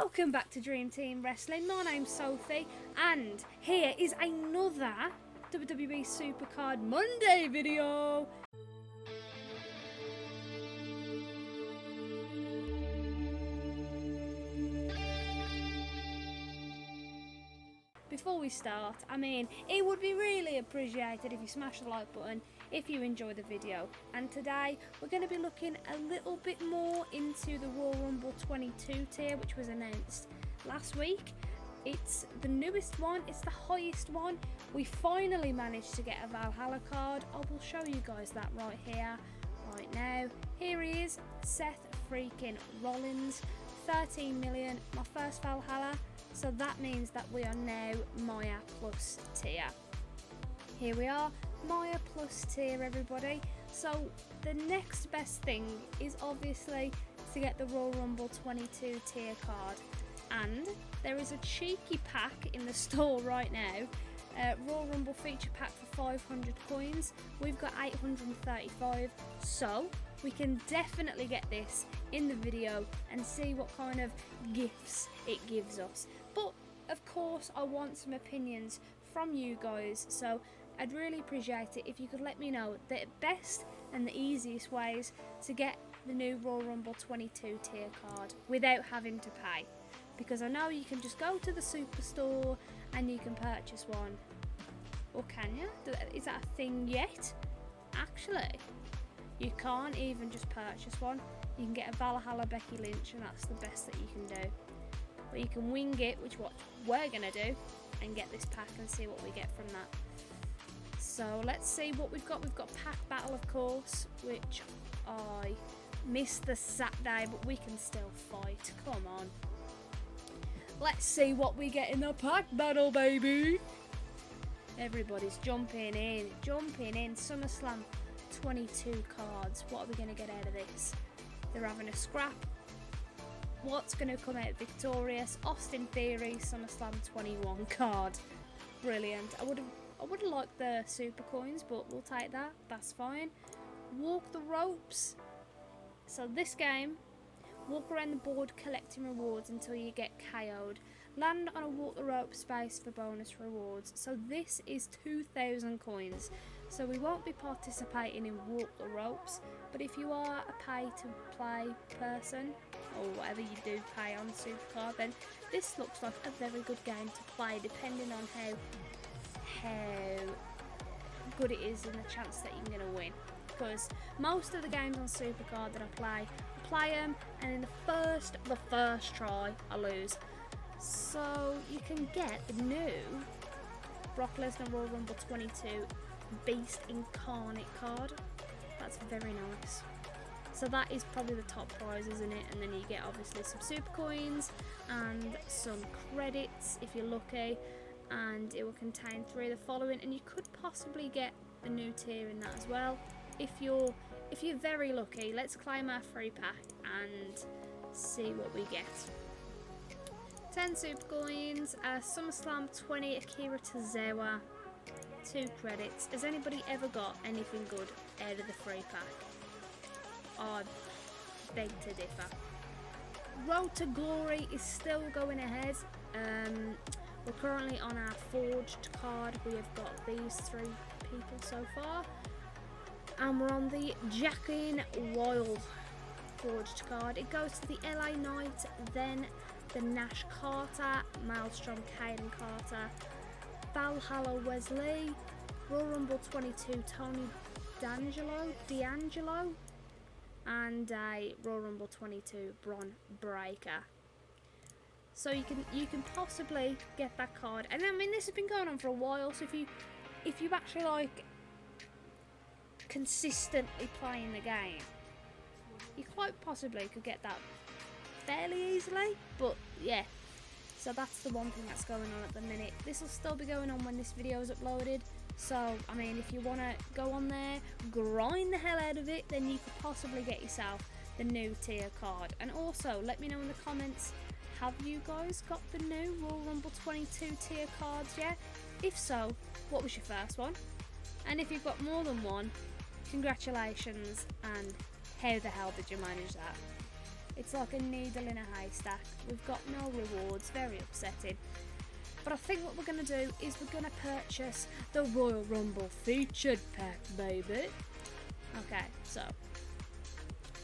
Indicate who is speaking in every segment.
Speaker 1: Welcome back to Dream Team Wrestling. My name's Sophie, and here is another WWE SuperCard Monday video. Before we start, it would be really appreciated if you smash the like button if you enjoy the video. And today we're going to be looking a little bit more into the Royal Rumble 22 tier, which was announced last week. It's the newest one, it's the highest one. We finally managed to get a Valhalla card. I will show you guys that right here, right now. Here he is, Seth freaking Rollins, 13 million, my first Valhalla. So that means that we are now Maya Plus tier. Here we are, Maya Plus tier, everybody. So the next best thing is obviously to get the Royal Rumble 22 tier card. And there is a cheeky pack in the store right now. Royal Rumble feature pack for 500 coins. We've got 835, so we can definitely get this in the video and see what kind of gifts it gives us. But of course I want some opinions from you guys, so I'd really appreciate it if you could let me know the best and the easiest ways to get the new Royal Rumble 22 tier card without having to pay. Because I know you can just go to the Superstore and you can purchase one. Or can you? Is that a thing yet? Actually, you can't even just purchase one. You can get a Valhalla Becky Lynch, and that's the best that you can do. But you can wing it, which is what we're going to do, and get this pack and see what we get from that. So let's see what we've got. We've got Pack Battle, of course, which I missed the Saturday, but we can still fight. Come on. Let's see what we get in the Pack Battle, baby. Everybody's jumping in. SummerSlam 22 cards. What are we going to get out of this? They're having a scrap. What's going to come out victorious? Austin Theory SummerSlam 21 card. Brilliant. I would have liked the super coins, but we'll take that. That's fine. Walk the ropes. So this game, walk around the board collecting rewards until you get KO'd. Land on a walk the rope space for bonus rewards. So this is 2,000 coins. So we won't be participating in walk the ropes, but if you are a pay to play person, or whatever you do pay on SuperCard, then this looks like a very good game to play, depending on how good it is and the chance that you're going to win. Because most of the games on SuperCard that I play them, and in the first try I lose. So you can get the new Brock Lesnar Royal Rumble 22 Beast Incarnate card. That's very nice. So that is probably the top prize, isn't it? And then you get obviously some super coins and some credits if you're lucky, and it will contain 3 of the following, and you could possibly get the new tier in that as well if you're very lucky. Let's claim our free pack and see what we get. 10 super coins, SummerSlam 20 Akira Tozawa, 2 credits. Has anybody ever got anything good out of the free pack? I beg to differ. Road to Glory is still going ahead. We're currently on our forged card. We have got these 3 people so far. And we're on the Jacqueline Wild forged card. It goes to the LA Knight, then the Nash Carter, Maelstrom Caden Carter, Valhalla Wesley, Royal Rumble 22 Tony D'Angelo, and a Royal Rumble 22 Bron Breakker. So you can possibly get that card, and this has been going on for a while. So if you actually like consistently playing the game, you quite possibly could get that fairly easily. But yeah, so that's the one thing that's going on at the minute. This will still be going on when this video is uploaded. So if you want to go on there, grind the hell out of it, then you could possibly get yourself the new tier card. And also let me know in the comments, have you guys got the new Royal Rumble 22 tier cards yet? If so, what was your first one? And if you've got more than one, congratulations, and how the hell did you manage that? It's like a needle in a haystack. We've got no rewards, very upsetting. But I think what we're going to do is we're going to purchase the Royal Rumble featured pack, baby. Okay, so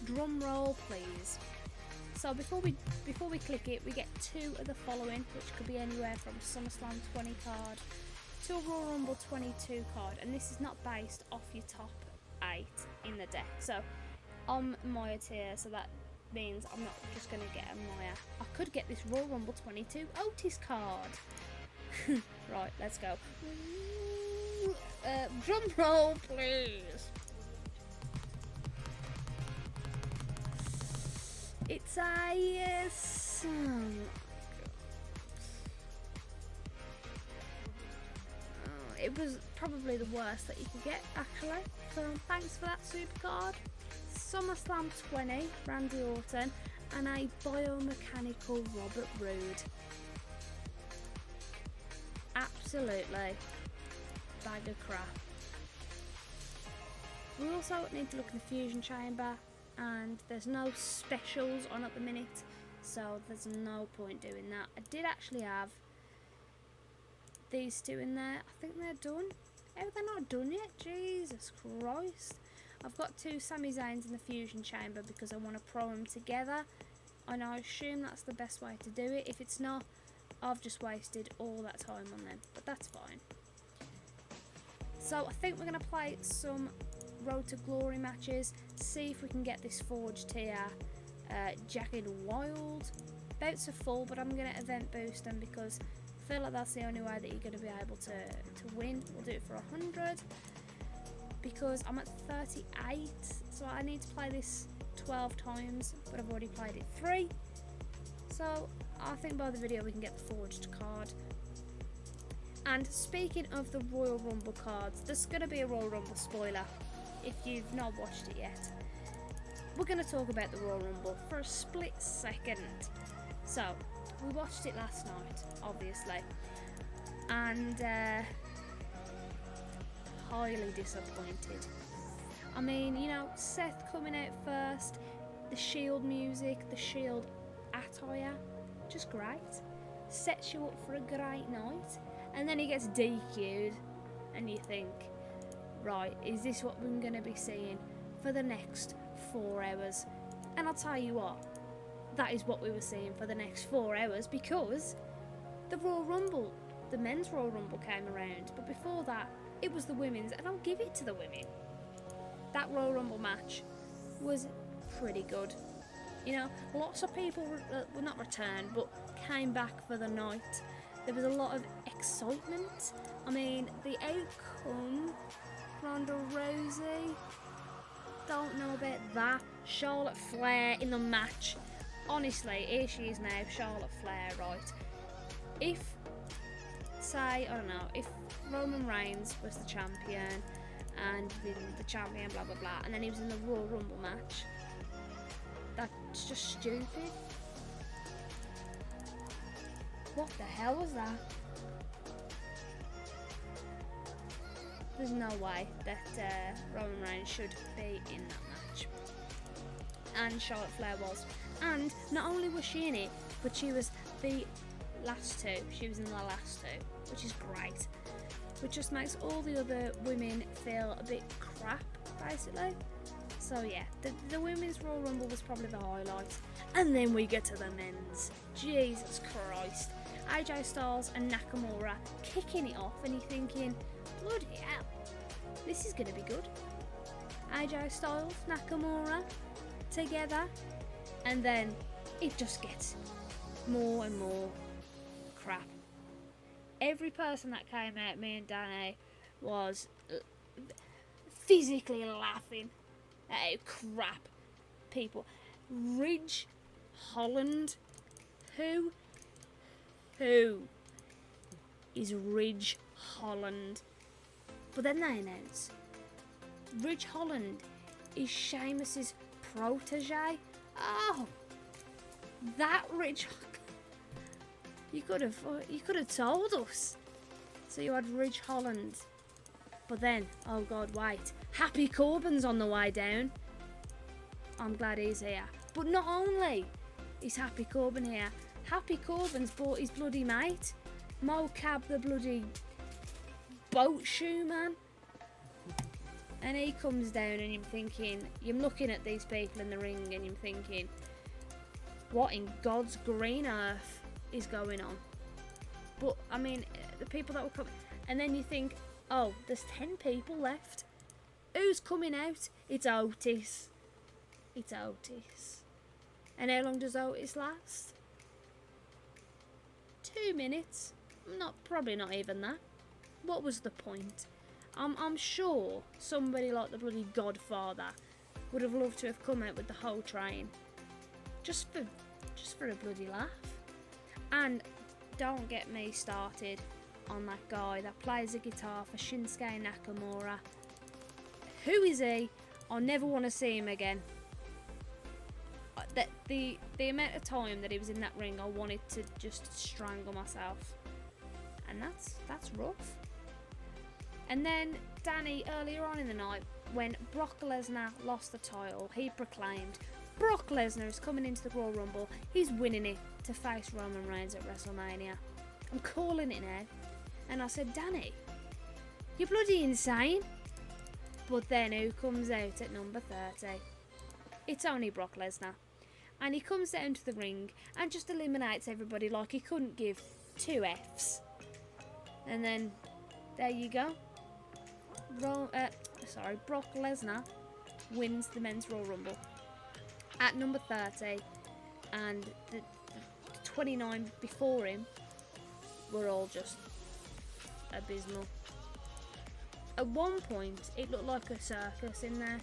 Speaker 1: drum roll, please. So before we click it, we get 2 of the following, which could be anywhere from SummerSlam 20 card to a Royal Rumble 22 card, and this is not based off your top 8 in the deck. So I'm Maya tier, so that means I'm not just going to get a Maya. I could get this Royal Rumble 22 Otis card. Right, let's go. Drum roll, please. It's a yes. It was probably the worst that you could get, actually. So thanks for that SuperCard. SummerSlam 20, Randy Orton, and a biomechanical Robert Roode. Absolutely bag of crap. We also need to look in the Fusion Chamber, and there's no specials on at the minute, so there's no point doing that. I did actually have these 2 in there. I think they're done. Oh, they're not done yet. Jesus Christ. I've got 2 Sami Zayns in the Fusion Chamber because I want to pro them together, and I assume that's the best way to do it. If it's not, I've just wasted all that time on them, but that's fine. So I think we're going to play some Road to Glory matches, see if we can get this forged here. Jagged Wild. Bouts are full, but I'm going to event boost them because I feel like that's the only way that you're going to be able to win. We'll do it for 100 because I'm at 38, so I need to play this 12 times, but I've already played it 3. So I think by the video we can get the forged card. And speaking of the Royal Rumble cards, there's going to be a Royal Rumble spoiler if you've not watched it yet. We're going to talk about the Royal Rumble for a split second. So we watched it last night, obviously, and highly disappointed. I mean, you know, Seth coming out first, the Shield music, the Shield attire, just great. Sets you up for a great night, and then he gets DQ'd, and you think, right, is this what we're going to be seeing for the next 4 hours? And I'll tell you what, that is what we were seeing for the next 4 hours, because the Royal Rumble, the men's Royal Rumble came around, but before that, it was the women's, and I'll give it to the women. That Royal Rumble match was pretty good. You know, lots of people were not returned, but came back for the night. There was a lot of excitement. I mean, the outcome, Ronda Rousey, don't know about that. Charlotte Flair in the match. Honestly, here she is now, Charlotte Flair, right? If, say, I don't know, if Roman Reigns was the champion and the champion, blah, blah, blah, and then he was in the Royal Rumble match, that's just stupid. What the hell was that? There's no way that Roman Reigns should be in that match. And Charlotte Flair was. And not only was she in it, but she was the last 2. She was in the last 2, which is great. Which just makes all the other women feel a bit crap, basically. So yeah, the women's Royal Rumble was probably the highlight. And then we get to the men's. Jesus Christ. AJ Styles and Nakamura kicking it off, and you're thinking, bloody hell, this is going to be good. AJ Styles, Nakamura together, and then it just gets more and more crap. Every person that came out, me and Danny, was physically laughing at how crap people. Ridge Holland, who is Ridge Holland? But then they announce Ridge Holland is Sheamus's protege. Oh, that Ridge. You could have told us. So you had Ridge Holland, but then, oh God, wait, Happy Corbin's on the way down. I'm glad he's here. But not only is Happy Corbin here, Happy Corbin's bought his bloody mate, Mocap the bloody boat shoe man. And he comes down and you're looking at these people in the ring and you're thinking, what in God's green earth is going on? But, I mean, the people that were coming, and then you think, oh, there's 10 people left. Who's coming out? It's Otis. It's Otis. And how long does Otis last? 2 minutes. Probably not even that. What was the point? I'm sure somebody like the bloody Godfather would have loved to have come out with the whole train. Just for a bloody laugh. And don't get me started on that guy that plays the guitar for Shinsuke Nakamura. Who is he? I'll never want to see him again. The amount of time that he was in that ring, I wanted to just strangle myself. And that's rough. And then Danny, earlier on in the night, when Brock Lesnar lost the title, he proclaimed, Brock Lesnar is coming into the Royal Rumble. He's winning it to face Roman Reigns at WrestleMania. I'm calling it now. And I said, Danny, you're bloody insane. But then who comes out at number 30? It's only Brock Lesnar. And he comes down to the ring and just eliminates everybody like he couldn't give 2 Fs. And then, there you go. Brock Lesnar wins the Men's Royal Rumble at number 30, and the 29 before him were all just abysmal. At one point, it looked like a circus in there.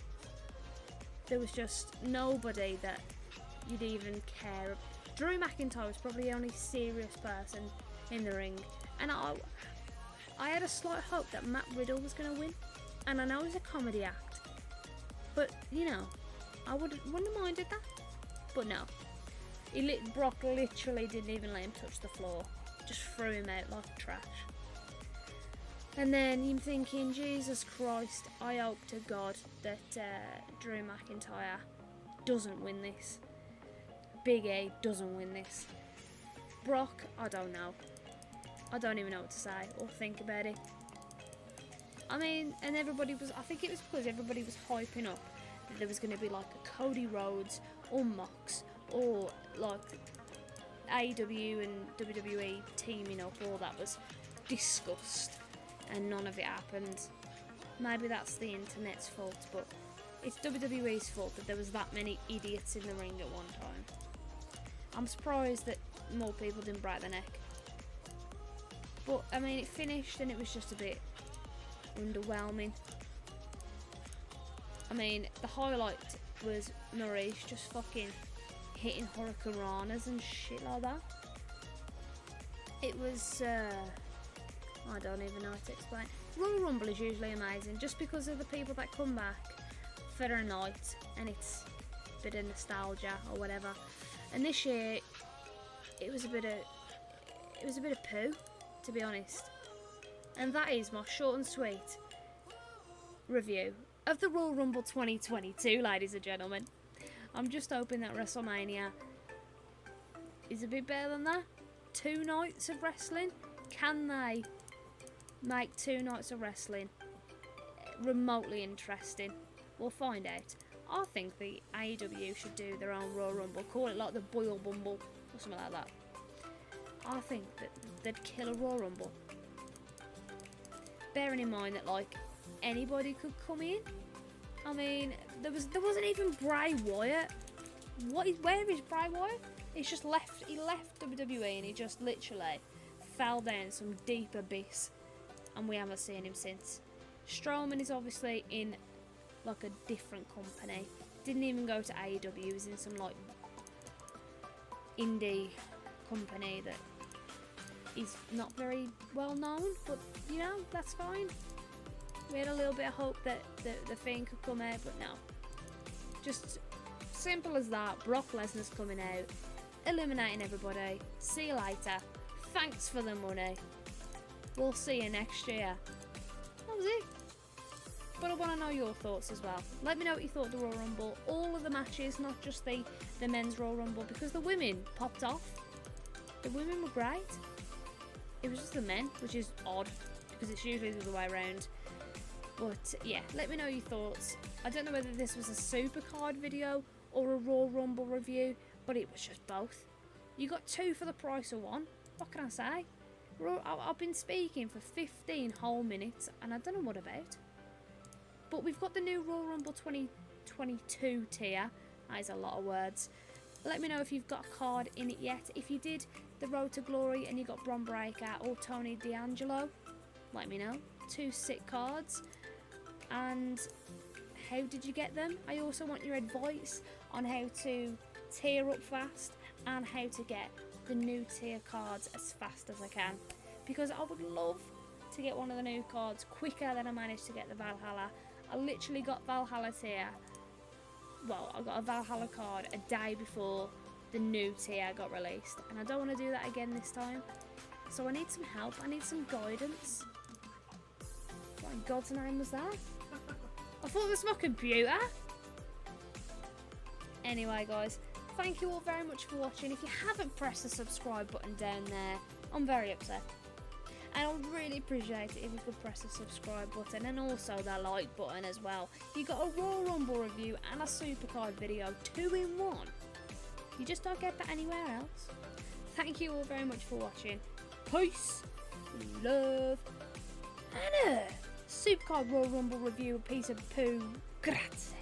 Speaker 1: There was just nobody that you'd even care. Drew McIntyre was probably the only serious person in the ring, and I had a slight hope that Matt Riddle was going to win, and I know he's a comedy act, but you know, I wouldn't have minded that. But no, Brock literally didn't even let him touch the floor, just threw him out like trash. And then you're thinking, Jesus Christ, I hope to God that Drew McIntyre doesn't win this. Big A doesn't win this. Brock, I don't know. I don't even know what to say or think about it. I mean, and I think it was because everybody was hyping up that there was going to be like a Cody Rhodes or Mox or like AEW and WWE teaming up. All that was discussed and none of it happened. Maybe that's the internet's fault, but it's WWE's fault that there was that many idiots in the ring at one time. I'm surprised that more people didn't break their neck. But, I mean, it finished and it was just a bit underwhelming. I mean, the highlight was Maurice just fucking hitting hurricanranas and shit like that. It was, I don't even know how to explain. Royal Rumble is usually amazing just because of the people that come back for a night and it's a bit of nostalgia or whatever. And this year, it was a bit of poo, to be honest. And that is my short and sweet review of the Royal Rumble 2022, ladies and gentlemen. I'm just hoping that WrestleMania is a bit better than that. 2 nights of wrestling. Can they make 2 nights of wrestling remotely interesting? We'll find out. I think the AEW should do their own Royal Rumble. Call it like the Boyle Bumble or something like that. I think that they'd kill a Royal Rumble. Bearing in mind that like anybody could come in. I mean, there wasn't even Bray Wyatt. Where is Bray Wyatt? He left WWE and he just literally fell down some deep abyss and we haven't seen him since. Strowman is obviously in like a different company. Didn't even go to AEW, he was in some like indie company that is not very well known, but you know, that's fine. We had a little bit of hope that the Fiend could come out, but no. Just simple as that. Brock Lesnar's coming out, eliminating everybody. See you later. Thanks for the money. We'll see you next year. That was it. but I want to know your thoughts as well. Let me know what you thought of the Royal Rumble, all of the matches, not just the men's Royal Rumble, because the women popped off. The women were great. It was just the men, which is odd, because it's usually the other way around. But yeah, let me know your thoughts. I don't know whether this was a SuperCard video or a Royal Rumble review, but it was just both. You got two for the price of one. What can I say? I've been speaking for 15 whole minutes, and I don't know what about. But we've got the new Royal Rumble 2022 tier. That is a lot of words. Let me know if you've got a card in it yet. If you did the Road to Glory and you got Bron Breakker or Tony D'Angelo, let me know. 2 sick cards. And how did you get them? I also want your advice on how to tier up fast and how to get the new tier cards as fast as I can, because I would love to get one of the new cards quicker than I managed to get the Valhalla. I literally got Valhalla tier, well, I got a Valhalla card a day before the new tier got released, and I don't want to do that again this time. So I need some help, I need some guidance. What in God's name was that? I thought it was my computer. Anyway guys, thank you all very much for watching. If you haven't pressed the subscribe button down there, I'm very upset. And I'd really appreciate it if you could press the subscribe button and also the like button as well. You got a Royal Rumble review and a SuperCard video, 2 in 1. You just don't get that anywhere else. Thank you all very much for watching. Peace, love, and a SuperCard Royal Rumble review, a piece of poo. Grazie.